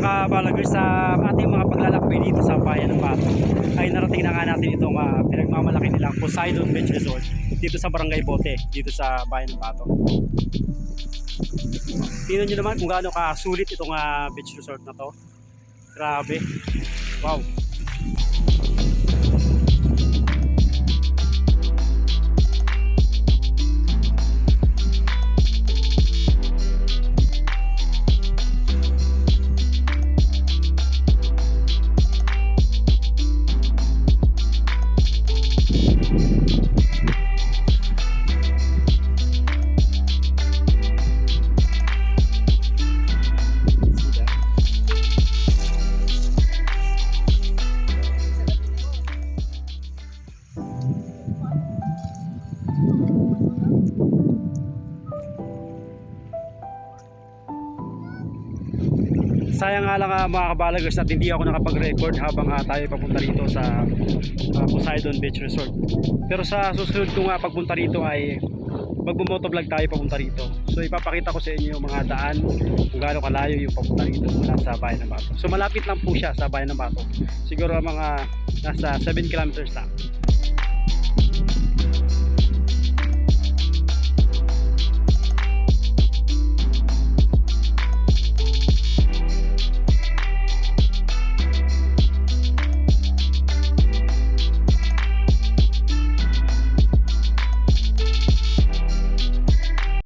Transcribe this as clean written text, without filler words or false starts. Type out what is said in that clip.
kabalagers, sa ating mga paglalakbay dito sa bayan ng Bato ay narating na nga natin itong pinagmamalaki nilang Poseidon Beach Resort dito sa Barangay Bote, dito sa bayan ng Bato. Tingnan nyo naman kung gaano kasulit itong beach resort na to. Grabe, wow. Sayang nga lang mga kabalagers at hindi ako nakapag-record habang tayo papunta rito sa Poseidon Beach Resort. Pero sa susunod kong pagpunta rito ay magmo-motovlog tayo papunta rito. So ipapakita ko sa inyo yung mga daan kung gaano kalayo yung papunta rito mula sa bayan ng Bato. So malapit lang po siya sa bayan ng Bato. Siguro mga nasa 7 kilometers lang.